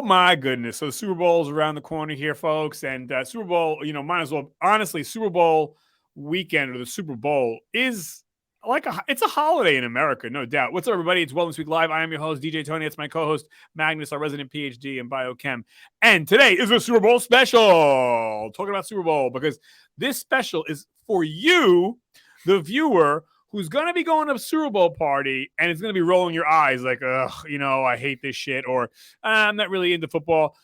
Oh my goodness. So the Super Bowl is around the corner here, folks. And Super Bowl, might as well, honestly, Super Bowl weekend or the Super Bowl is it's a holiday in America, no doubt. What's up, everybody? It's Wellness Week Live. I am your host, DJ Tony. It's my co-host, Magnus, our resident PhD in biochem. And today is a Super Bowl special. Talking about Super Bowl because this special is for you, the viewer, who's going to be going to a Super Bowl party and it's going to be rolling your eyes like, ugh, I hate this shit, or I'm not really into football.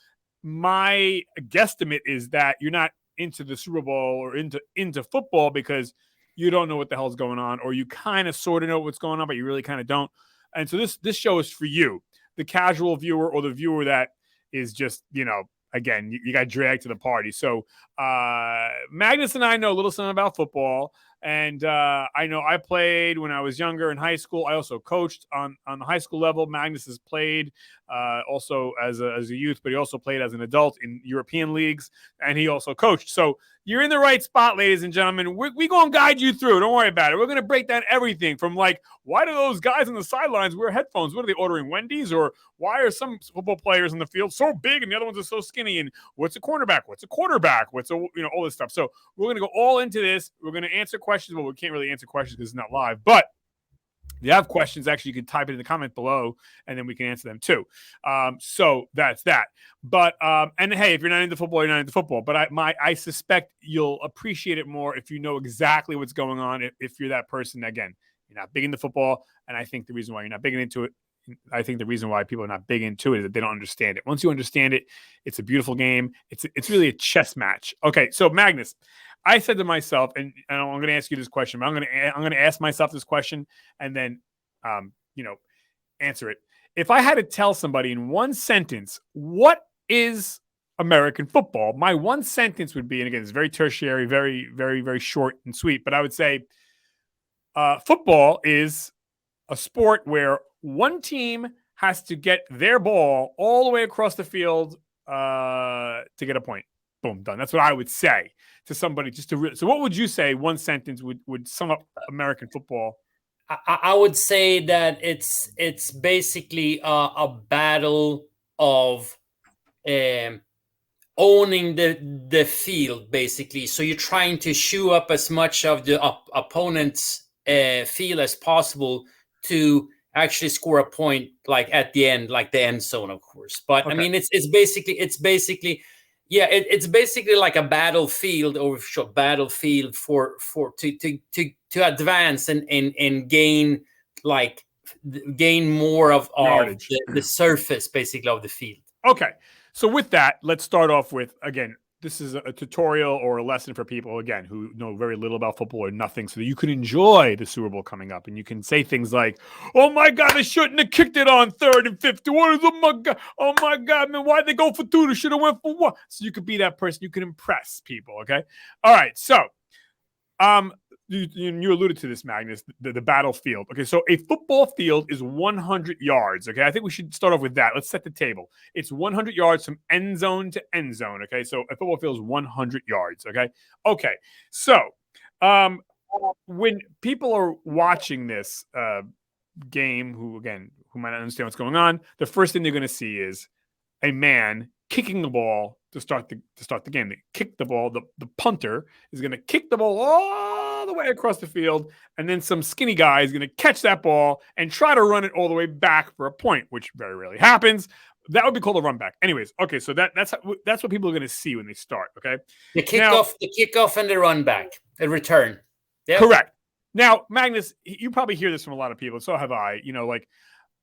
My guesstimate is that you're not into the Super Bowl or into football because you don't know what the hell's going on, or you kind of sort of know what's going on, but you really kind of don't. And so this show is for you, the casual viewer or the viewer that is just, again, you got dragged to the party. So Magnus and I know a little something about football. And I know I played when I was younger in high school. I also coached on the high school level. Magnus has played also as a youth, but he also played as an adult in European leagues, and he also coached. So you're in the right spot, ladies and gentlemen. We're going to guide you through. Don't worry about it. We're going to break down everything from like, why do those guys on the sidelines wear headphones? What are they ordering, Wendy's? Or why are some football players in the field so big and the other ones are so skinny? And what's a cornerback? What's a quarterback? What's all this stuff. So we're going to go all into this. We're going to answer questions. Well, we can't really answer questions because it's not live, but if you have questions, actually, you can type it in the comment below, and then we can answer them too. So that's that. But and hey, if you're not into football, you're not into football. But I suspect you'll appreciate it more if you know exactly what's going on. If you're that person, again, you're not big into football, and I think the reason why you're not big into it, I think the reason why people are not big into it is that they don't understand it. Once you understand it, it's a beautiful game. It's really a chess match. Okay, so Magnus, I said to myself, and I'm going to ask you this question, but I'm going to ask myself this question and then, answer it. If I had to tell somebody in one sentence, what is American football? My one sentence would be, and again, it's very tertiary, very, very, very short and sweet, but I would say football is a sport where one team has to get their ball all the way across the field to get a point. Boom, done. That's what I would say to somebody so what would you say one sentence would sum up American football? I would say that it's basically a battle of owning the field, basically. So you're trying to chew up as much of the opponent's field as possible to actually score a point, like at the end, like the end zone, of course. But okay. I mean, it's basically. Yeah, it's basically like a battlefield or battlefield to advance and gain more of the surface, basically, of the field. Okay, so with that, let's start off with, again, this is a tutorial or a lesson for people, again, who know very little about football or nothing, so that you can enjoy the Super Bowl coming up. And you can say things like, oh, my God, they shouldn't have kicked it on 3rd and 50. Oh, my God, man, why'd they go for 2? They should have went for 1. So you could be that person. You can impress people, okay? All right, so you alluded to this, Magnus, the battlefield. Okay, so a football field is 100 yards, okay? I think we should start off with that. Let's set the table. It's 100 yards from end zone to end zone, okay? So a football field is 100 yards, okay? Okay, so when people are watching this game, who might not understand what's going on, the first thing they're going to see is a man kicking the ball to start the game. They kick the ball. The punter is going to kick the ball all the way across the field, and then some skinny guy is going to catch that ball and try to run it all the way back for a point, which very rarely happens. That would be called a run back. Anyways, okay, so that's what people are going to see when they start. Okay, the kickoff, and the run back, the return. Yep. Correct. Now, Magnus, you probably hear this from a lot of people. So have I.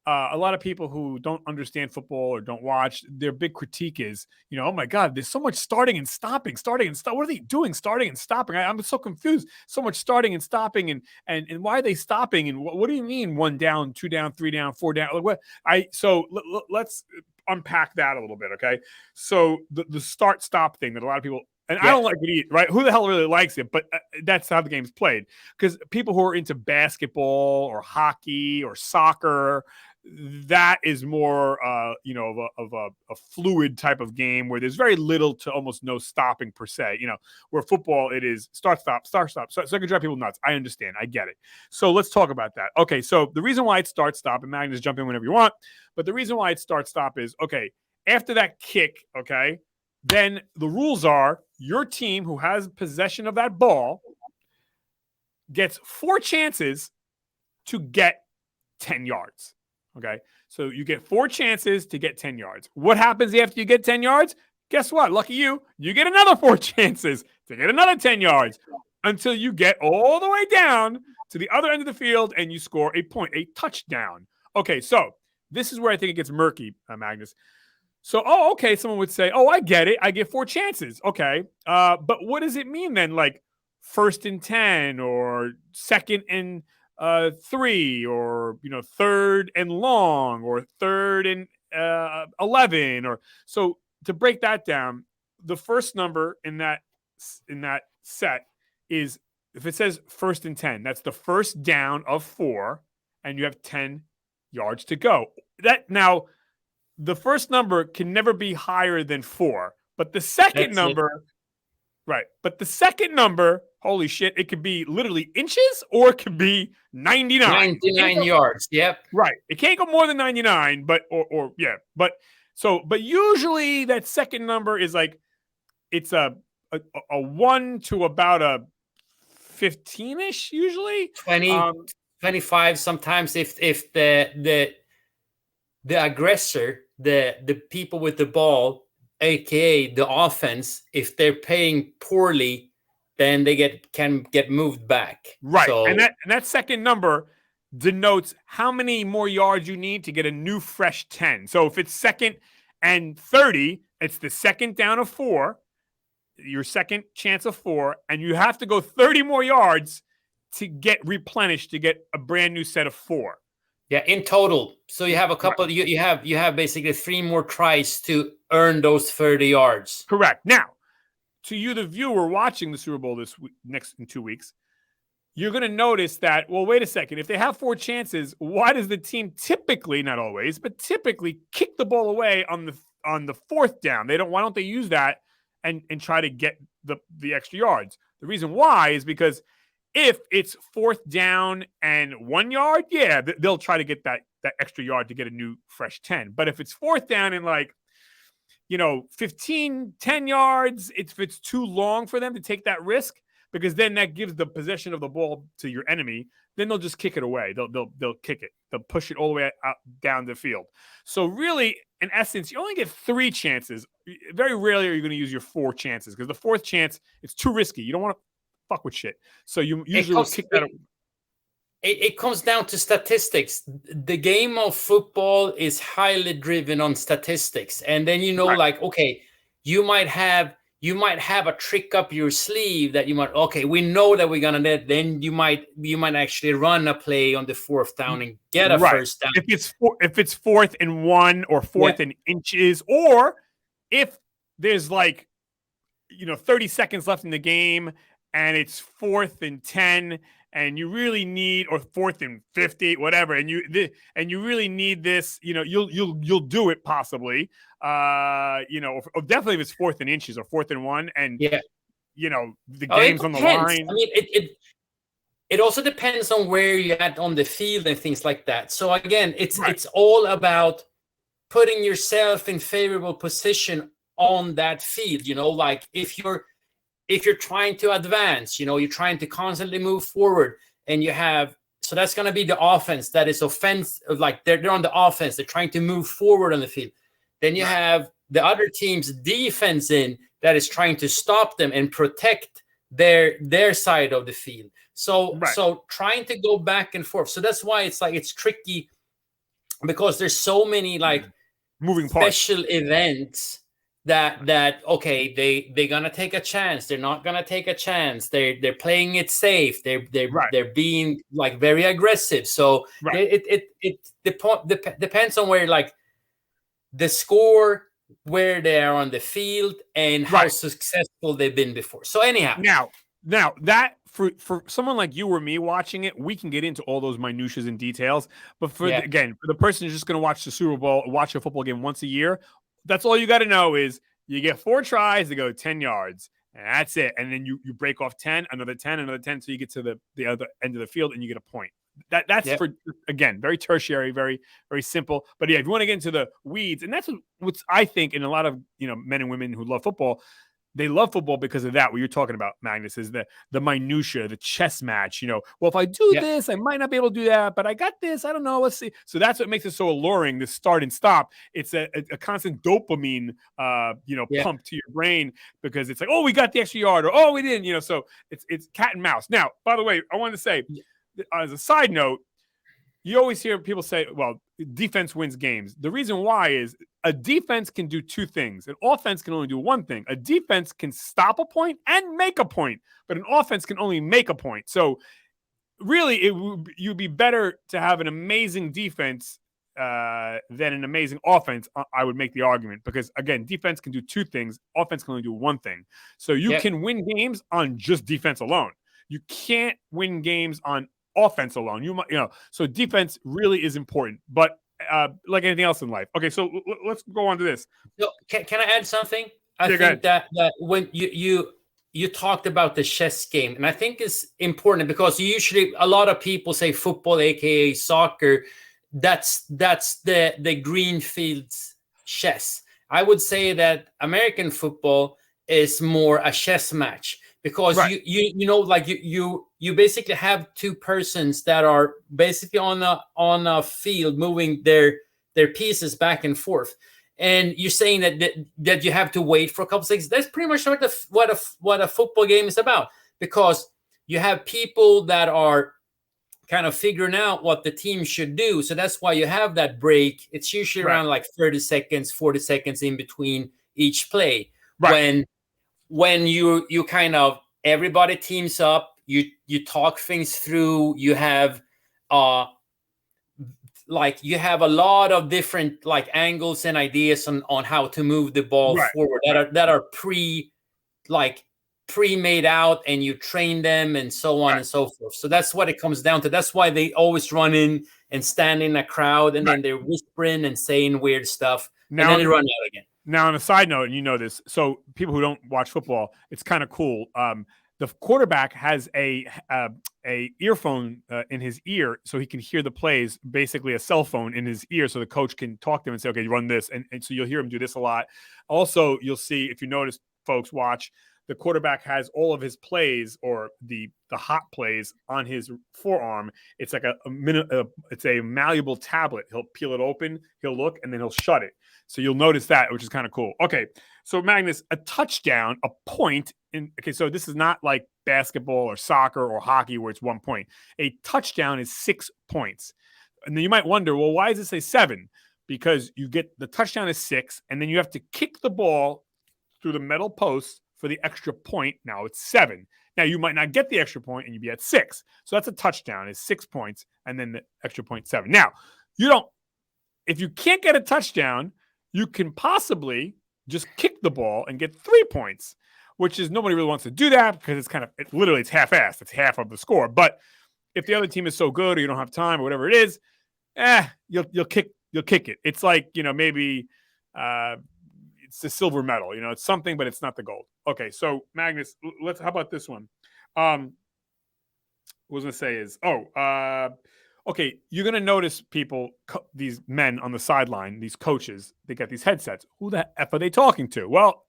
A lot of people who don't understand football or don't watch, their big critique is, oh my God, there's so much starting and stopping. What are they doing? Starting and stopping. I'm so confused. So much starting and stopping, and why are they stopping? And what do you mean 1 down, 2 down, 3 down, 4 down? Like what? Let's unpack that a little bit, okay? So the start stop thing that a lot of people. And yeah. I don't like it either, right? Who the hell really likes it? But that's how the game's played. Because people who are into basketball or hockey or soccer, that is more, of a fluid type of game where there's very little to almost no stopping per se. Where football, it is start, stop. So it can drive people nuts. I understand. I get it. So let's talk about that. Okay, so the reason why it's start, stop, and Magnus, jump in whenever you want. But the reason why it's start, stop is, okay, after that kick, okay, then the rules are your team who has possession of that ball gets 4 chances to get 10 yards. Okay. So you get 4 chances to get 10 yards. What happens after you get 10 yards? Guess what? Lucky you get another 4 chances to get another 10 yards until you get all the way down to the other end of the field and you score a point, a touchdown. Okay. So this is where I think it gets murky, Magnus. So, okay. Someone would say, I get it. I get 4 chances. Okay. But what does it mean then? Like 1st and 10 or 2nd and 3 or 3rd and long or 3rd and 11 or so. To break that down, the first number in that set is, if it says 1st and 10, that's the first down of 4 and you have 10 yards to go. That now the first number can never be higher than 4, but the second number right. But the second number, holy shit, it could be literally inches or it could be 99. 99 yards. Yep. Right. It can't go more than 99, but but usually that second number is like it's a 1 to about a 15-ish usually. 20, 25 sometimes if the aggressor, the people with the ball, aka the offense, if they're playing poorly, then they can get moved back. Right. So, and that second number denotes how many more yards you need to get a new fresh 10. So if it's 2nd and 30, it's the second down of 4, your second chance of 4, and you have to go 30 more yards to get replenished to get a brand new set of 4. Yeah, in total. So you have a couple. Right. You have basically 3 more tries to earn those 30 yards. Correct. Now, to you, the viewer watching the Super Bowl this week, in 2 weeks, you're going to notice that. Well, wait a second. If they have 4 chances, why does the team typically, not always, but typically kick the ball away on the 4th down? Why don't they use that and try to get the extra yards? The reason why is because if it's 4th down and 1 yard, yeah, they'll try to get that extra yard to get a new fresh 10. But if it's 4th down and 15, 10 yards, if it's too long for them to take that risk, because then that gives the possession of the ball to your enemy, then they'll just kick it away. They'll kick it. They'll push it all the way out down the field. So really, in essence, you only get 3 chances. Very rarely are you going to use your 4 chances because the 4th chance, it's too risky. You don't want to fuck with shit. So you usually will kick that. It comes down to statistics. The game of football is highly driven on statistics. And then, right. Okay, you might have a trick up your sleeve that we know that we're going to net. Then you might actually run a play on the 4th down and get a first down. If it's 4th and 1 or 4th and inches, or if there's 30 seconds left in the game and it's 4th and 10 and you really need, or 4th and 50, whatever, and you really need this, you'll do it possibly. Or definitely if it's 4th and inches or 4th and 1, and the game's on the line. I mean, it also depends on where you're at on the field and things like that. So again, it's all about putting yourself in favorable position on that field. If you're trying to advance, you're trying to constantly move forward, and so that's going to be the offense that is they're on the offense. They're trying to move forward on the field. Then you have the other team's defense that is trying to stop them and protect their side of the field. So trying to go back and forth. So that's why it's tricky, because there's so many moving parts, special events that they're gonna take a chance, they're not gonna take a chance, they're playing it safe, they're being very aggressive. So it depends on where the score, where they are on the field, and how successful they've been before. So anyhow, now that for someone like you or me watching it, we can get into all those minutiae and details. But for the person who's just going to watch the Super Bowl, watch a football game once a year, that's all you got to know is you get 4 tries to go 10 yards, and that's it. And then you break off 10, another 10, another 10, so you get to the other end of the field and you get a point. That's Yep. for, again, very tertiary, very, very simple. But yeah, if you want to get into the weeds, and that's what's I think in a lot of men and women who love football, they love football because of that. What you're talking about, Magnus, is the minutia, the chess match. Well, if I do Yep. this, I might not be able to do that, but I got this. I don't know. Let's see. So that's what makes it so alluring. This start and stop. It's a constant dopamine, Yep. pump to your brain, because it's like, oh, we got the extra yard, or oh, we didn't. So it's cat and mouse. Now, by the way, I wanted to say, as a side note, you always hear people say, well, defense wins games. The reason why is a defense can do two things. An offense can only do one thing. A defense can stop a point and make a point, but an offense can only make a point. So really, you'd be better to have an amazing defense than an amazing offense. I would make the argument, because again, defense can do two things. Offense can only do one thing. So you can win games on just defense alone. You can't win games on offense alone. So defense really is important, but like anything else in life. Okay, so let's go on to this. So can I add something? I think that when you talked about the chess game, and I think it's important, because usually a lot of people say football, aka soccer, that's the green fields chess. I would say that American football is more a chess match, because you basically have two persons that are basically on a field moving their pieces back and forth, and you're saying that you have to wait for a couple seconds. That's pretty much what a football game is about, because you have people that are kind of figuring out what the team should do. So that's why you have that break. It's usually around like 30 seconds, 40 seconds in between each play. Right. When you kind of, everybody teams up, you talk things through, you have you have a lot of different angles and ideas on how to move the ball forward that are pre-made out, and you train them and so on and so forth. So that's what it comes down to. That's why they always run in and stand in a crowd, and then they're whispering and saying weird stuff, and then they run out again. Now, on a side note, and you know this, so people who don't watch football, it's kind of cool. The quarterback has a earphone in his ear, so he can hear the plays, basically a cell phone in his ear, so the coach can talk to him and say, okay, you run this. And so you'll hear him do this a lot. Also, you'll see, if you notice, folks, watch, the quarterback has all of his plays, or the hot plays, on his forearm. It's like it's a malleable tablet. He'll peel it open, he'll look, and then he'll shut it. So you'll notice that, which is kind of cool. Okay, so Magnus, a touchdown, a point so this is not like basketball or soccer or hockey where it's 1 point. A touchdown is 6 points. And then you might wonder, well, why does it say 7? Because you get the touchdown is 6, and then you have to kick the ball through the metal post for the extra point. Now it's 7. Now you might not get the extra point, and you'd be at 6. So that's a touchdown, is 6 points, and then the extra point 7. Now, if you can't get a touchdown, you can possibly just kick the ball and get 3 points, which is, nobody really wants to do that, because it's literally half-assed. It's half of the score. But if the other team is so good, or you don't have time, or whatever it is, you'll kick it. It's like, maybe it's a silver medal. It's something, but it's not the gold. Okay, so Magnus, how about this one? What I was going to say is, okay, you're going to notice people, these men on the sideline, these coaches, they got these headsets. Who the F are they talking to? Well,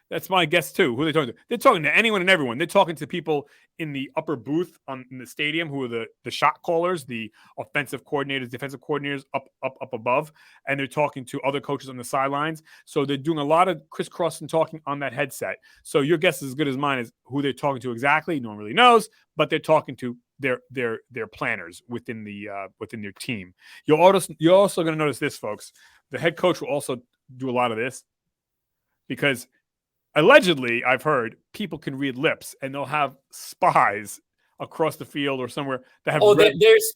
that's my guess too. Who are they talking to? They're talking to anyone and everyone. They're talking to people in the upper booth in the stadium, who are the shot callers, the offensive coordinators, defensive coordinators up above, and they're talking to other coaches on the sidelines. So they're doing a lot of crisscrossing talking on that headset. So your guess is as good as mine as who they're talking to exactly. No one really knows, but they're talking to their planners within their team. You're also going to notice this, folks. The head coach will also do a lot of this, because allegedly, I've heard, people can read lips, and they'll have spies across the field or somewhere that have.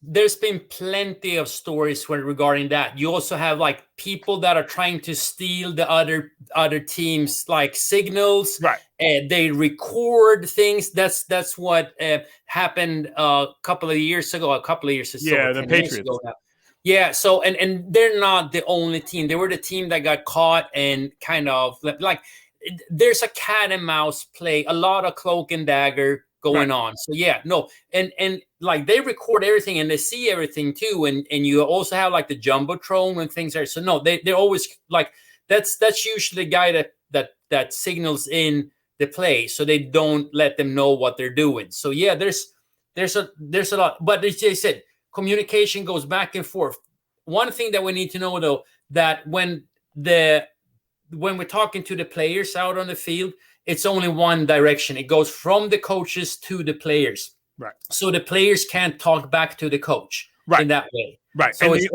There's been plenty of stories regarding that. You also have people that are trying to steal the other teams' signals. Right. They record things. That's what happened a couple of years ago. The Patriots. Yeah. So and they're not the only team. They were the team that got caught and kind of there's a cat and mouse play, a lot of cloak and dagger going on. So yeah, no, and like they record everything and they see everything too, and you also have like the jumbotron and things there. So no, they're always like that's usually the guy that signals in the play, so they don't let them know what they're doing. So yeah, there's a lot, but as I said, communication goes back and forth. One thing that we need to know though, that when we're talking to the players out on the field, it's only one direction. It goes from the coaches to the players. Right. So the players can't talk back to the coach in that way. Right. So it's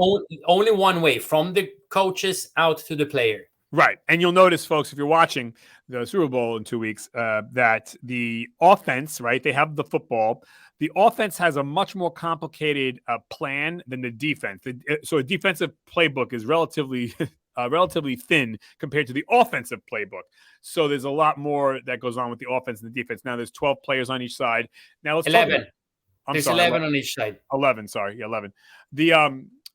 only one way, from the coaches out to the player. Right. And you'll notice, folks, if you're watching the Super Bowl in 2 weeks, that the offense, right, they have the football. The offense has a much more complicated plan than the defense. So a defensive playbook is relatively thin compared to the offensive playbook. So there's a lot more that goes on with the offense and the defense. Now there's 12 players on each side. Now let's 11. There's 11 on each side. 11. Sorry, 11.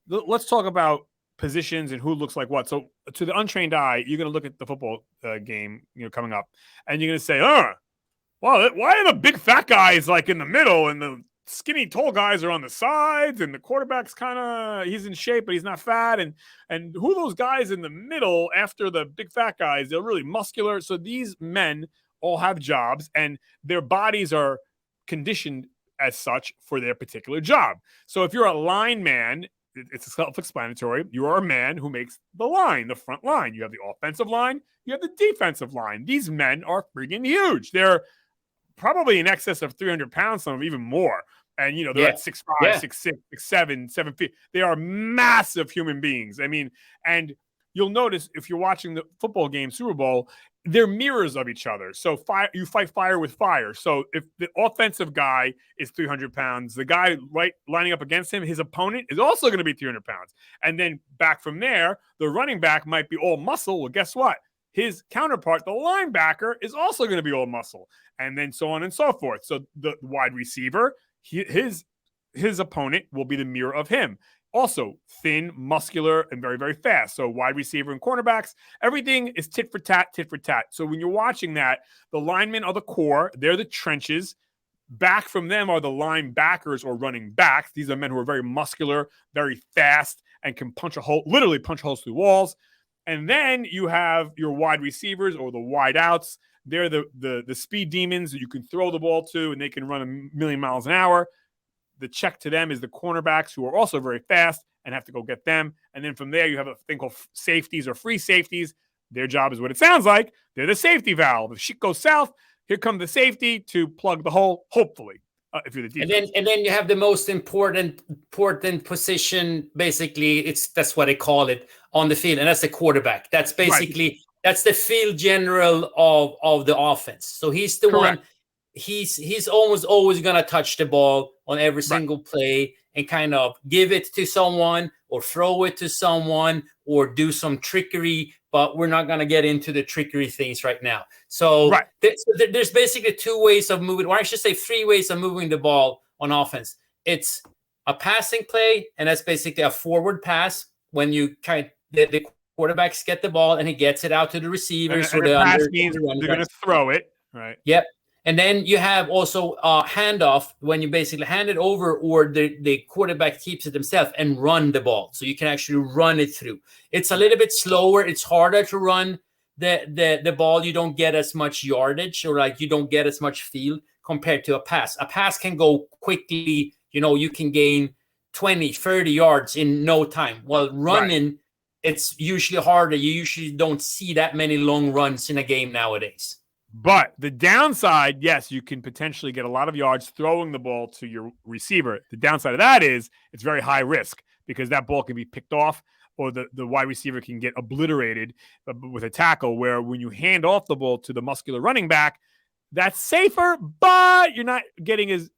Let's talk about positions and who looks like what. So to the untrained eye, you're going to look at the football game, coming up, and you're going to say, well, why are the big fat guys like in the middle and the skinny tall guys are on the sides, and the quarterback's he's in shape, but he's not fat. And who are those guys in the middle after the big fat guys? They're really muscular. So these men all have jobs, and their bodies are conditioned as such for their particular job. So if you're a lineman, it's self-explanatory. You are a man who makes the line, the front line. You have the offensive line, you have the defensive line. These men are freaking huge. They're probably in excess of 300 pounds, some even more. And, they're at 6'5", 6'6", 6'7", 7 feet. They are massive human beings. I mean, and you'll notice if you're watching the football game, Super Bowl, they're mirrors of each other. So you fight fire with fire. So if the offensive guy is 300 pounds, the guy lining up against him, his opponent is also going to be 300 pounds. And then back from there, the running back might be all muscle. Well, guess what? His counterpart, the linebacker, is also going to be all muscle. And then so on and so forth. So the wide receiver, his opponent will be the mirror of him. Also thin, muscular, and very, very fast. So wide receiver and cornerbacks, everything is tit for tat, tit for tat. So when you're watching that, the linemen are the core. They're the trenches. Back from them are the linebackers or running backs. These are men who are very muscular, very fast, and can literally punch holes through walls. And then you have your wide receivers or the wide outs. They're the speed demons that you can throw the ball to, and they can run a million miles an hour. The check to them is the cornerbacks, who are also very fast and have to go get them. And then from there, you have a thing called safeties or free safeties. Their job is what it sounds like. They're the safety valve. If shit goes south, here comes the safety to plug the hole, hopefully, if you're the defense. And then you have the most important position, basically, that's what they call it on the field, and that's the quarterback. That's basically, that's the field general of the offense. So he's the one. He's almost always going to touch the ball on every single play and kind of give it to someone or throw it to someone or do some trickery, but we're not going to get into the trickery things right now. So there's basically two ways of moving, or I should say 3 ways of moving the ball on offense. It's a passing play, and that's basically a forward pass when you the quarterbacks get the ball and he gets it out to the receivers. And the pass means they're going to throw it. Right. Yep. And then you have also a handoff when you basically hand it over, or the quarterback keeps it himself and run the ball. So you can actually run it through. It's a little bit slower. It's harder to run the ball. You don't get as much yardage, or you don't get as much field compared to a pass. A pass can go quickly. You can gain 20, 30 yards in no time. While running, it's usually harder. You usually don't see that many long runs in a game nowadays. But the downside, yes, you can potentially get a lot of yards throwing the ball to your receiver. The downside of that is it's very high risk, because that ball can be picked off, or the wide receiver can get obliterated with a tackle, where when you hand off the ball to the muscular running back, that's safer, but you're not getting as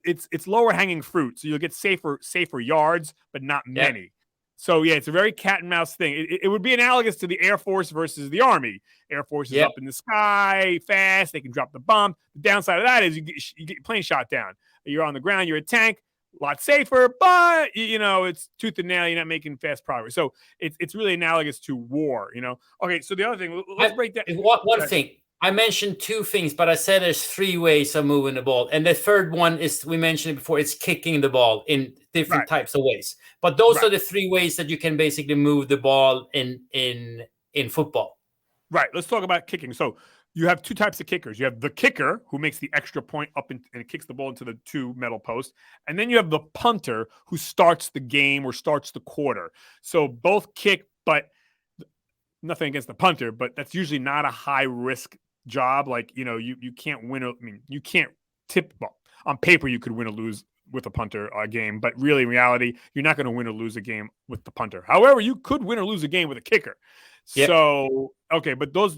it's lower hanging fruit. So you'll get safer yards, but not many. So, yeah, it's a very cat and mouse thing. It would be analogous to the Air Force versus the Army. Air Force is up in the sky, fast. They can drop the bomb. The downside of that is you get plane shot down. You're on the ground. You're a tank. A lot safer, but, it's tooth and nail. You're not making fast progress. So it's really analogous to war, Okay, so the other thing, let's break that. One thing. I mentioned two things, but I said there's three ways of moving the ball. And the third one is, we mentioned it before, it's kicking the ball in different types of ways. But those are the three ways that you can basically move the ball in football. Right. Let's talk about kicking. So you have two types of kickers. You have the kicker, who makes the extra point up and it kicks the ball into the two metal posts. And then you have the punter, who starts the game or starts the quarter. So both kick, but nothing against the punter, but that's usually not a high risk job. Like, you can't win. You can't tip. Well, on paper, you could win or lose with a punter game, but really in reality, you're not going to win or lose a game with the punter. However, you could win or lose a game with a kicker. Yep. So, okay, but those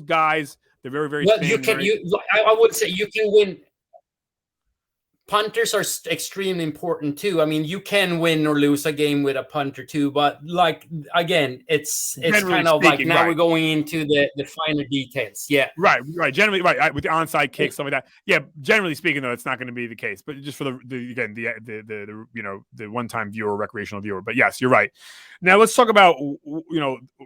guys, they're very, very thin. I would say you can win. Punters are extremely important too. I mean, you can win or lose a game with a punter too, but like, again, it's kind of like now we're going into the finer details. Yeah. Right. Generally, with the onside kick, stuff like that. Yeah. Generally speaking, though, it's not going to be the case, but just for the one-time viewer, recreational viewer. But yes, you're right. Now let's talk about,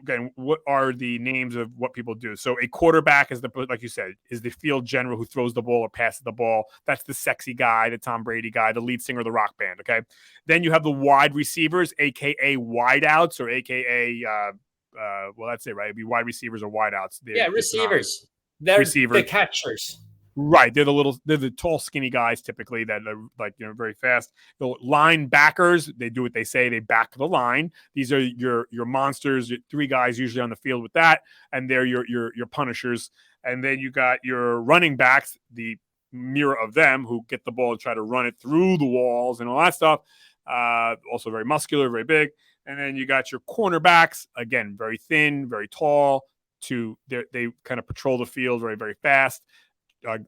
again, what are the names of what people do. So a quarterback is like you said, is the field general who throws the ball or passes the ball. That's the sexy guy, the Tom Brady guy, the lead singer of the rock band. Okay. Then you have the wide receivers, AKA wideouts, or AKA, well, that's it, right? It'd be wide receivers or wideouts. Receivers. They're the catchers. Right. They're the tall, skinny guys typically that are very fast. The linebackers, they do what they say. They back the line. These are your monsters, three guys usually on the field with that. And they're your punishers. And then you got your running backs, the mirror of them, who get the ball and try to run it through the walls and all that stuff. Also very muscular, very big. And then you got your cornerbacks, again, very thin, very tall. They kind of patrol the field very, very fast.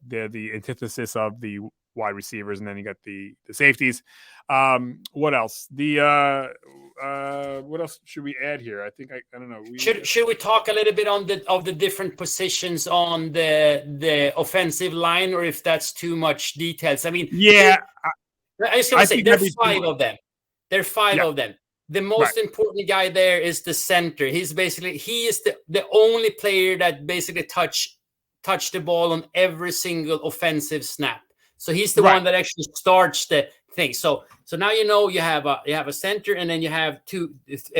They're the antithesis of the wide receivers, and then you got the safeties. What else? What else should we add here? I think I don't know. Should we talk a little bit on the different positions on the offensive line, or if that's too much details? I mean, yeah, I was going to say there's five of them. There are five of them. The most important guy there is the center. He is the only player that basically touch the ball on every single offensive snap. So he's the one that actually starts the thing. So now you have a center, and then you have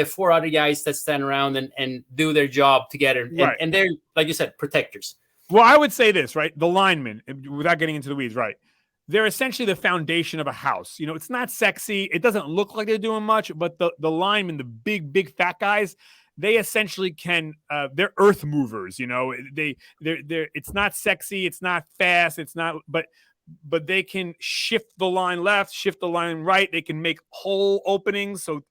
four other guys that stand around and do their job together. And they're, like you said, protectors. Well, I would say this, right? The linemen, without getting into the weeds, right? They're essentially the foundation of a house. It's not sexy. It doesn't look like they're doing much, but the linemen, the big fat guys, they essentially can. They're earth movers. They're. It's not sexy. It's not fast. It's not. But they can shift the line left, shift the line right. They can make hole openings. So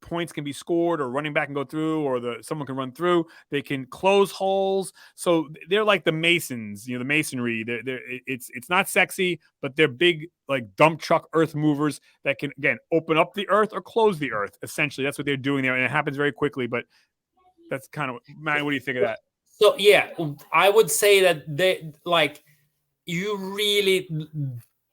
points can be scored, or running back can go through, or someone can run through. They can close holes. So they're like the masons, the masonry. It's not sexy, but they're big, like dump truck earth movers that can, again, open up the earth or close the earth. Essentially, that's what they're doing there, and it happens very quickly. But that's kind of, man, what do you think of that? So yeah, I would say that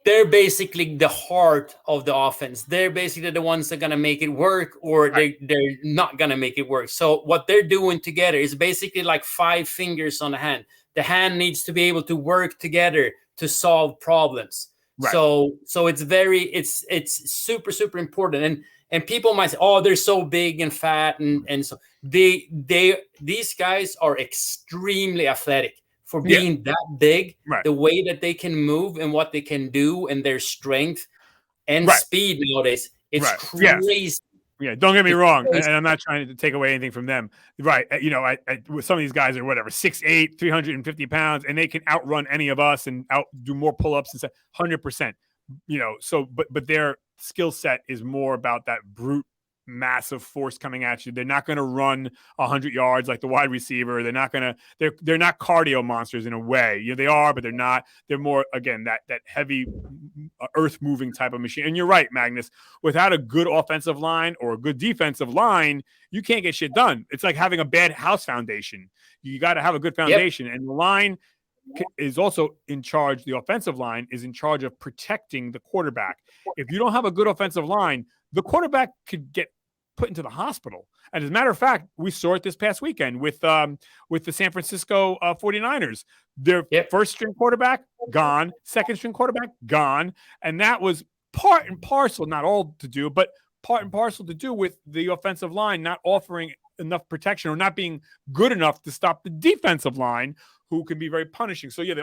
they're basically the heart of the offense. They're basically the ones that are going to make it work, or they're not going to make it work. So what they're doing together is basically like five fingers on the hand. The hand needs to be able to work together to solve problems. Right. So it's super, super important. And people might say, oh, they're so big and fat. And so these guys are extremely athletic. For being that big, the way that they can move and what they can do, and their strength and speed nowadays, it's crazy. Yeah, don't get me wrong, and I'm not trying to take away anything from them. Right, some of these guys are 6'8", 350 pounds, and they can outrun any of us and do more pull-ups and stuff, 100%. So but their skill set is more about that brute massive force coming at you. They're not going to run 100 yards like the wide receiver. They're not cardio monsters in a way. They are, but they're not. They're more, again, that heavy earth moving type of machine. And you're right, Magnus, without a good offensive line or a good defensive line, you can't get shit done. It's like having a bad house foundation. You got to have a good foundation. And the line is also in charge. The offensive line is in charge of protecting the quarterback. If you don't have a good offensive line, the quarterback could get put into the hospital. And as a matter of fact, we saw it this past weekend with the San Francisco 49ers. Their first string quarterback gone, second string quarterback gone, and that was part and parcel, not all to do, but part and parcel to do with the offensive line not offering enough protection or not being good enough to stop the defensive line, who can be very punishing. So yeah,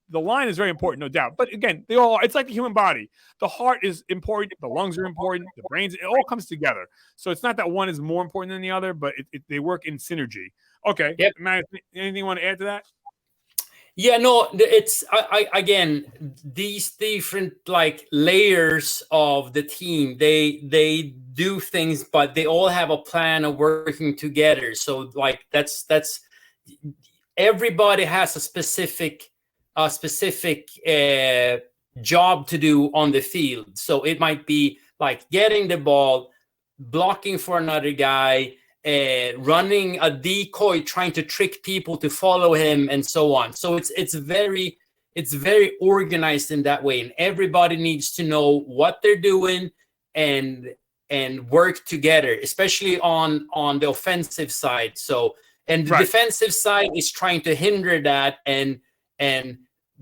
the line is very important, no doubt. But again, it's like the human body. The heart is important, the lungs are important, the brains, it all comes together. So it's not that one is more important than the other, but they work in synergy. Okay. Yep. Matt, anything you want to add to that? Yeah, no, it's again, these different like layers of the team, they do things, but they all have a plan of working together. So like that's everybody has a specific job to do on the field. So it might be like getting the ball, blocking for another guy, running a decoy, trying to trick people to follow him, and so on. So it's very organized in that way, and everybody needs to know what they're doing and work together, especially on the offensive side. So, and the defensive side is trying to hinder that and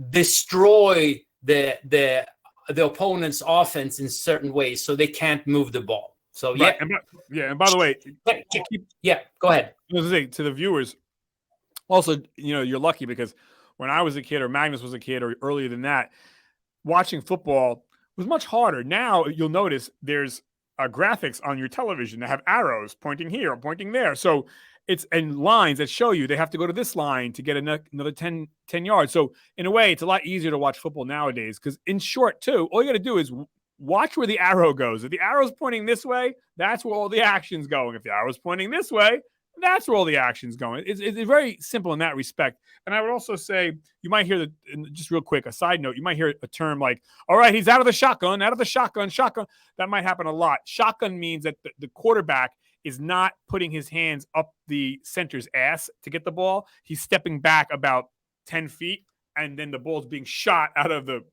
destroy the opponent's offense in certain ways, so they can't move the ball. So and by the way, go ahead. I was gonna say to the viewers, also, you're lucky because when I was a kid, or Magnus was a kid, or earlier than that, watching football was much harder. Now you'll notice there's graphics on your television that have arrows pointing here, pointing there. So it's and lines that show you they have to go to this line to get another 10 yards. So in a way, it's a lot easier to watch football nowadays because in short too, all you got to do is watch where the arrow goes. If the arrow's pointing this way, that's where all the action's going. If the arrow's pointing this way, that's where all the action's going. It's very simple in that respect. And I would also say, you might hear just real quick, a side note, you might hear a term like, all right, he's out of the shotgun. Shotgun. That might happen a lot. Shotgun means that the quarterback is not putting his hands up the center's ass to get the ball. He's stepping back about 10 feet, and then the ball's being shot out of the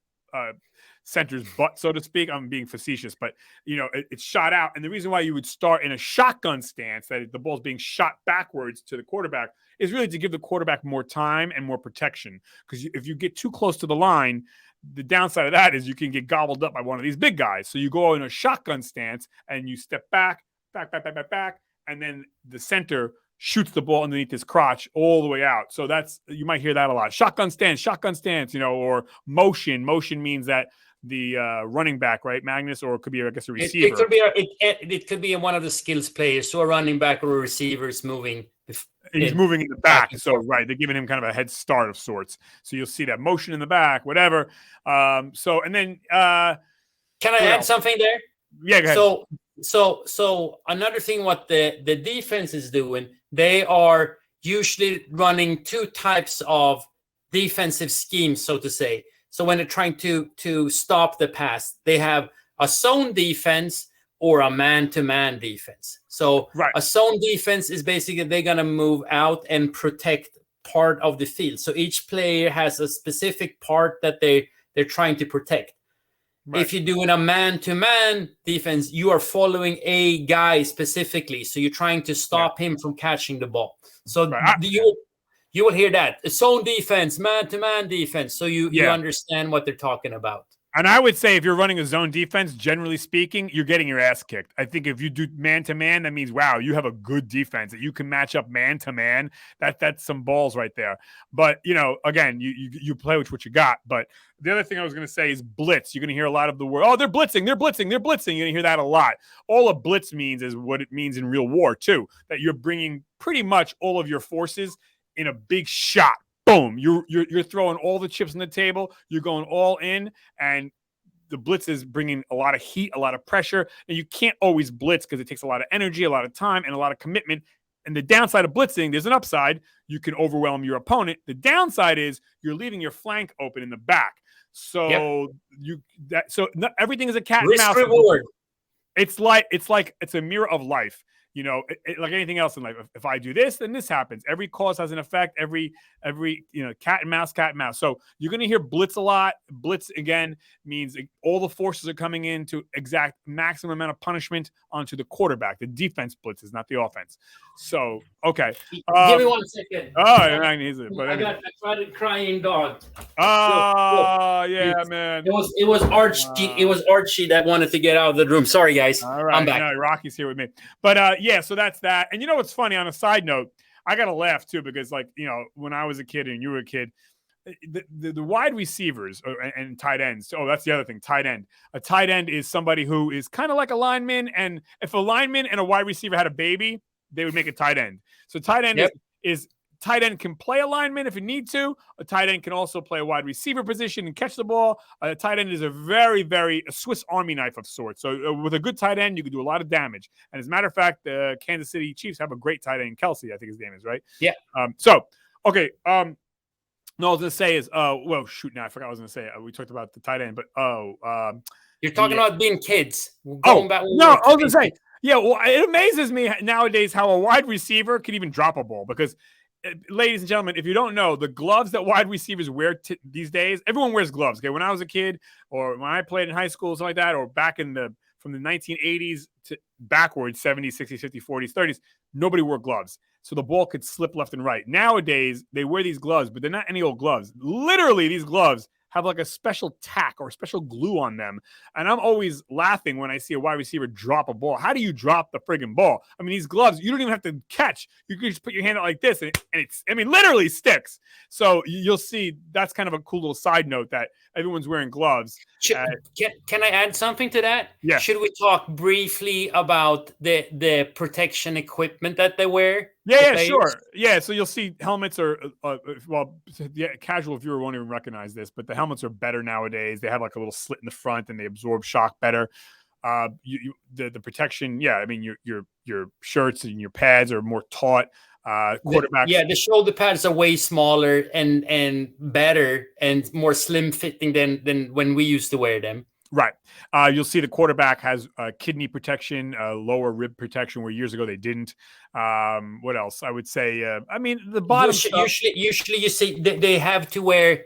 center's butt, so to speak. I'm being facetious, but it's shot out. And the reason why you would start in a shotgun stance, that the ball's being shot backwards to the quarterback, is really to give the quarterback more time and more protection. Because if you get too close to the line, the downside of that is you can get gobbled up by one of these big guys. So you go in a shotgun stance and you step back, and then the center shoots the ball underneath his crotch all the way out. So you might hear that a lot. Shotgun stance, or motion. Motion means that the running back, right, Magnus, or it could be, I guess, a receiver. It could be one of the skills players, so a running back or a receiver is moving. He's moving in the back, so right, they're giving him kind of a head start of sorts. So you'll see that motion in the back, whatever. So and then, can I add something there? Yeah, go ahead. So another thing, what the defense is doing, they are usually running two types of defensive schemes, so to say. So when they're trying to stop the pass, they have a zone defense or a man-to-man defense. So a zone defense is basically they're going to move out and protect part of the field. So each player has a specific part that they're trying to protect. Right. If you're doing a man-to-man defense, you are following a guy specifically. So you're trying to stop him from catching the ball. So you will hear that. A zone defense, man-to-man defense. So you understand what they're talking about. And I would say if you're running a zone defense, generally speaking, you're getting your ass kicked. I think if you do man-to-man, that means, wow, you have a good defense that you can match up man-to-man. That's some balls right there. But, again, you play with what you got. But the other thing I was going to say is blitz. You're going to hear a lot of the word, they're blitzing. You're going to hear that a lot. All a blitz means is what it means in real war, too, that you're bringing pretty much all of your forces in a big shot. Boom! You're throwing all the chips on the table. You're going all in, and the blitz is bringing a lot of heat, a lot of pressure. And you can't always blitz because it takes a lot of energy, a lot of time, and a lot of commitment. And the downside of blitzing, there's an upside. You can overwhelm your opponent. The downside is you're leaving your flank open in the back. So everything is a cat and mouse. Risk reward. It's a mirror of life. You know, like anything else in life, if I do this, then this happens. Every cause has an effect. Every cat and mouse, cat and mouse. So you're going to hear blitz a lot. Blitz again means all the forces are coming in to exact maximum amount of punishment onto the quarterback. The defense blitzes, not the offense. So okay, give me 1 second. I need it. But I tried a crying dog. Oh yeah, man. It was Archie. It was Archie that wanted to get out of the room. Sorry, guys. All right, I'm back. No, Rocky's here with me. But yeah, so that's that. And you know what's funny? On a side note, I got to laugh too because, like, you know, when I was a kid and you were a kid, the wide receivers and tight ends. Oh, that's the other thing. Tight end. A tight end is somebody who is kind of like a lineman. And if a lineman and a wide receiver had a baby, they would make a tight end. So tight end is tight end can play a lineman if you need to. A tight end can also play a wide receiver position and catch the ball. A tight end is a very Swiss Army knife of sorts. So with a good tight end, you can do a lot of damage. And as a matter of fact, the Kansas City Chiefs have a great tight end, Kelsey, I think his name is, right? Yeah. Okay. No, I was going to say is, well, shoot, now I forgot what I was going to say. We talked about the tight end, but, you're talking about being kids. I was going to say, yeah, well, it amazes me nowadays how a wide receiver can even drop a ball because, ladies and gentlemen, if you don't know, the gloves that wide receivers wear these days, everyone wears gloves. Okay, when I was a kid or when I played in high school, something like that, or back in from the 1980s to backwards, 70s, 60s, 50s, 40s, 30s, nobody wore gloves. So the ball could slip left and right. Nowadays, they wear these gloves, but they're not any old gloves. Literally, these gloves have like a special tack or special glue on them. And I'm always laughing when I see a wide receiver drop a ball. How do you drop the friggin' ball? I mean, these gloves, you don't even have to catch. You can just put your hand out like this and it's, I mean, literally sticks. So you'll see that's kind of a cool little side note that everyone's wearing gloves. Can I add something to that? Yeah. Should we talk briefly about the protection equipment that they wear? Yeah, sure. Yeah, so you'll see helmets are, the casual viewer won't even recognize this, but the helmets are better nowadays. They have like a little slit in the front and they absorb shock better. The protection, yeah, I mean, your shirts and your pads are more taut. Quarterbacks. The shoulder pads are way smaller and better and more slim fitting than when we used to wear them. Right. You'll see the quarterback has kidney protection, lower rib protection, where years ago they didn't. What else? I would say, I mean, the bottom usually you see they have to wear.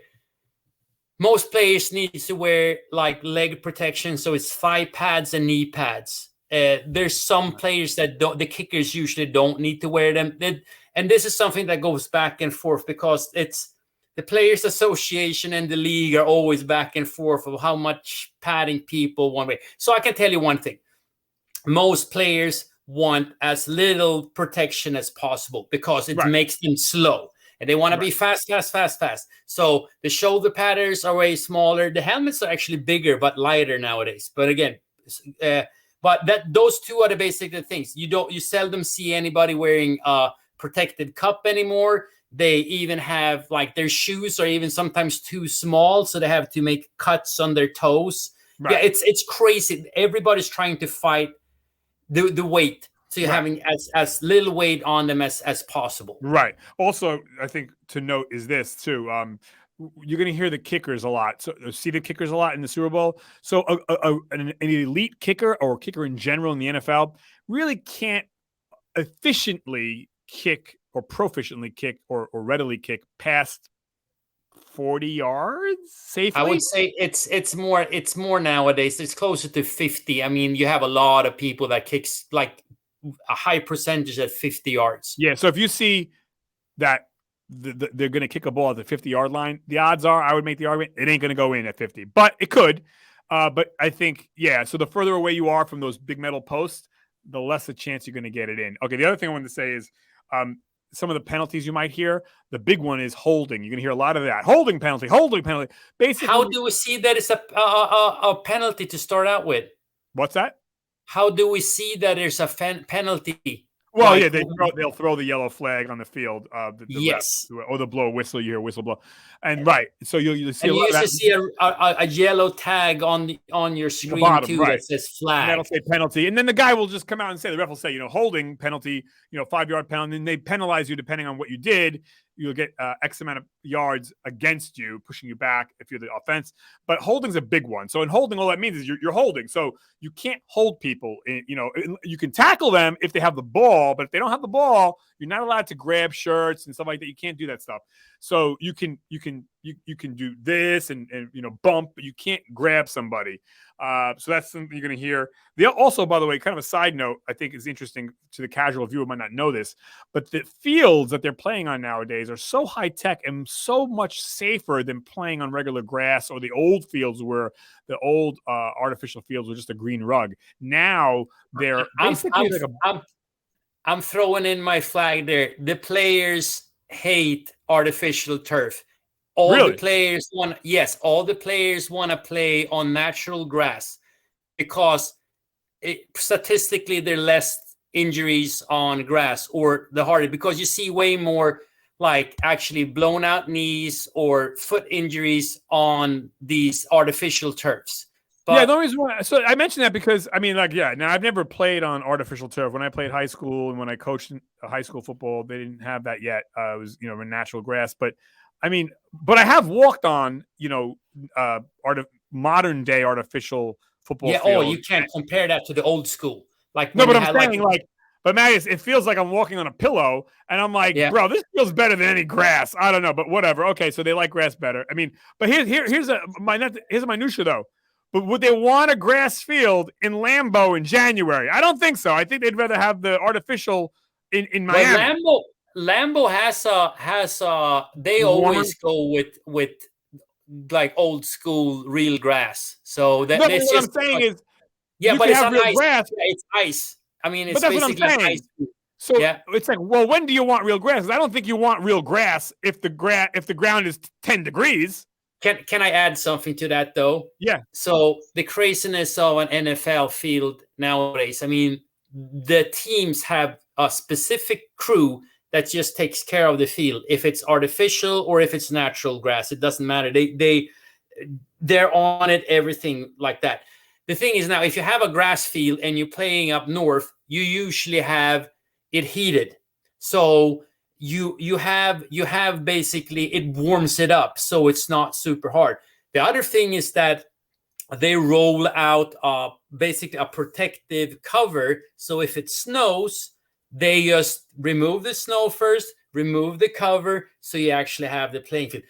Most players need to wear like leg protection, so it's thigh pads and knee pads. There's some players that don't. The kickers usually don't need to wear them. And this is something that goes back and forth because it's the Players Association and the league are always back and forth of how much padding people want to wear. So I can tell you one thing. Most players want as little protection as possible because it makes them slow. And they want to be fast. So the shoulder pads are way smaller. The helmets are actually bigger but lighter nowadays. But again, those two are the basic things. You seldom see anybody wearing a protected cup anymore. They even have like their shoes are even sometimes too small, so they have to make cuts on their toes. Right. Yeah, it's crazy. Everybody's trying to fight the weight. So you're having as little weight on them as possible. Right. Also, I think to note is this too. You're going to hear the kickers a lot. So see the kickers a lot in the Super Bowl. So an elite kicker or kicker in general in the NFL really can't efficiently kick or proficiently kick or readily kick past 40 yards safely. I would say it's more nowadays. It's closer to 50. I mean, you have a lot of people that kicks like a high percentage at 50 yards. Yeah. So if you see that they're going to kick a ball at the 50-yard line, the odds are, I would make the argument, it ain't going to go in at 50, but it could. But I think, so the further away you are from those big metal posts, the less the chance you're going to get it in. Okay. The other thing I wanted to say is some of the penalties you might hear. The big one is holding. You're going to hear a lot of that. Holding penalty. Basically, how do we see that it's a penalty to start out with? What's that? How do we see that there's a penalty? Well, they'll throw the yellow flag on the field. Yes. Or the blow whistle. You hear whistle blow, and so you'll see. And you used to see a yellow tag on your screen bottom, too that says flag. And that'll say penalty, and then the guy will just come out and say the ref will say, holding penalty, 5-yard penalty, and they penalize you depending on what you did. you'll get X amount of yards against you, pushing you back if you're the offense. But holding's a big one. So in holding, all that means is you're holding. So you can't hold people. You can tackle them if they have the ball, but if they don't have the ball, you're not allowed to grab shirts and stuff like that. You can't do that stuff. So you can do this and bump, but you can't grab somebody. So that's something you're going to hear. Also, by the way, kind of a side note, I think is interesting to the casual viewer might not know this, but the fields that they're playing on nowadays are so high tech and so much safer than playing on regular grass or the old fields where the old artificial fields were just a green rug. Now they're basically I'm throwing in my flag there. The players hate artificial turf. All the players want to play on natural grass because statistically there are less injuries on grass or the harder, because you see way more like actually blown out knees or foot injuries on these artificial turfs. But, the reason why, so I mentioned that because now I've never played on artificial turf. When I played high school and when I coached high school football, they didn't have that yet. It was in natural grass, but I have walked on modern day artificial football. Yeah. Field. Oh, you can't compare that to the old school. Like no, but I'm saying but Marius, it feels like I'm walking on a pillow, and I'm like, bro, this feels better than any grass. I don't know, but whatever. Okay, so they like grass better. But here's my minutia though. But would they want a grass field in Lambeau in January? I don't think so. I think they'd rather have the artificial in Miami. Well, Lambeau has they always go with like old school real grass. So that what I'm saying is, but it's not ice. Grass. Yeah, it's ice. It's but that's what I'm saying. Ice. So it's like, well, when do you want real grass? I don't think you want real grass if the ground is 10 degrees. Can I add something to that though? Yeah. So the craziness of an NFL field nowadays. The teams have a specific crew that just takes care of the field. If it's artificial or if it's natural grass, it doesn't matter. They're on it, everything like that. The thing is now, if you have a grass field and you're playing up north, you usually have it heated. So you have basically, it warms it up, so it's not super hard. The other thing is that they roll out basically a protective cover. So if it snows, they just remove the snow first, remove the cover, so you actually have the playing field.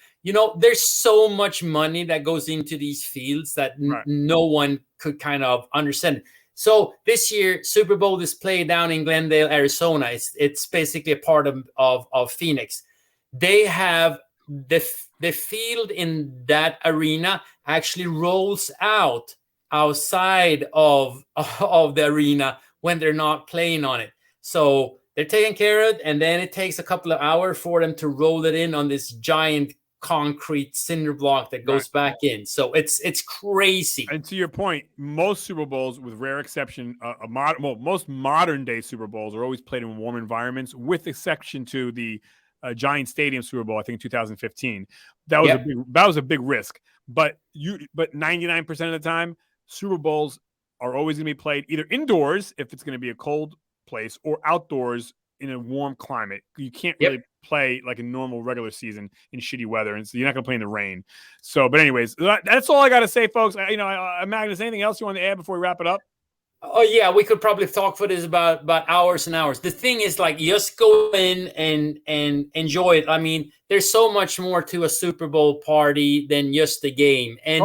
There's so much money that goes into these fields that no one could kind of understand. So this year, Super Bowl is played down in Glendale, Arizona. It's basically a part of Phoenix. They have the field in that arena actually rolls out outside of the arena when they're not playing on it. So they're taking care of it, and then it takes a couple of hours for them to roll it in on this giant concrete cinder block that goes back in. So it's crazy. And to your point, most Super Bowls, with rare exception, most modern day Super Bowls are always played in warm environments, with exception to the Giant Stadium Super Bowl, I think in 2015. That was a big risk. But 99% of the time, Super Bowls are always going to be played either indoors if it's going to be a cold place, or outdoors in a warm climate. You can't really play like a normal regular season in shitty weather, and so you're not going to play in the rain. So, but anyways, that's all I got to say, folks. Magnus, anything else you want to add before we wrap it up? Oh yeah, we could probably talk for this about hours and hours. The thing is, like, just go in and enjoy it. There's so much more to a Super Bowl party than just the game. And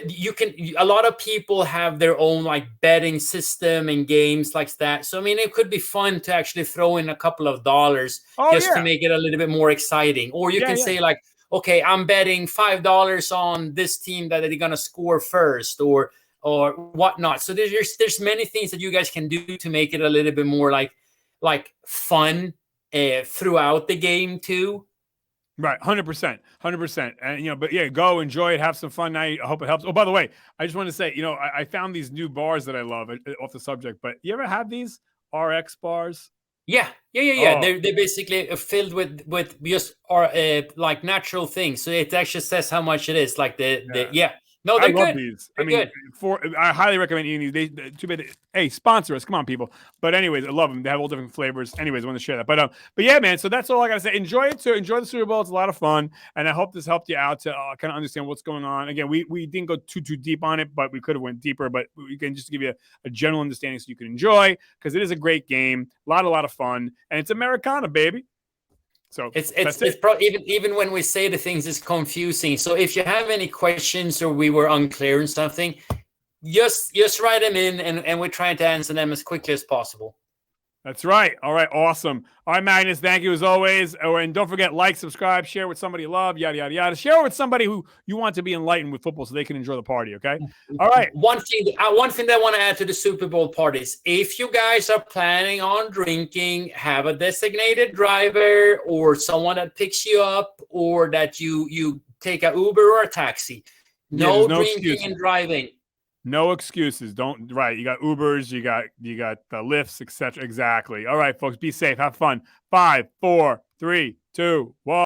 you can, a lot of people have their own like betting system and games like that. So it could be fun to actually throw in a couple of dollars to make it a little bit more exciting. Or you can say like, okay, I'm betting $5 on this team that they're gonna score first, or whatnot. So there's many things that you guys can do to make it a little bit more like fun throughout the game too. Right, 100%, and but go enjoy it, have some fun night. I hope it helps. Oh, by the way, I just want to say, I found these new bars that I love off the subject. But you ever have these RX bars? Yeah. Oh. They're basically filled with just like natural things. So it actually says how much it is. Like No, I they're love good. these. They're good. I highly recommend eating these. Too bad. Hey, sponsor us. Come on, people. But anyways, I love them. They have all different flavors. Anyways, I want to share that. But yeah, man. So that's all I gotta say. Enjoy it. So enjoy the Super Bowl. It's a lot of fun, and I hope this helped you out to kind of understand what's going on. Again, we didn't go too deep on it, but we could have went deeper. But we can just give you a general understanding so you can enjoy, because it is a great game. A lot of fun, and it's Americana, baby. So it's even when we say the things, it's confusing. So if you have any questions or we were unclear in something, just write them in, and we're trying to answer them as quickly as possible. That's right. All right. Awesome. All right, Magnus. Thank you as always. Oh, and don't forget, like, subscribe, share with somebody you love, yada, yada, yada. Share with somebody who you want to be enlightened with football so they can enjoy the party. Okay. All right. One thing that I want to add to the Super Bowl parties: if you guys are planning on drinking, have a designated driver or someone that picks you up, or that you take a Uber or a taxi. No drinking and driving. No excuses. Don't. Right. You got Ubers. You got the Lyfts, etc. Exactly. All right, folks. Be safe. Have fun. 5, 4, 3, 2, 1.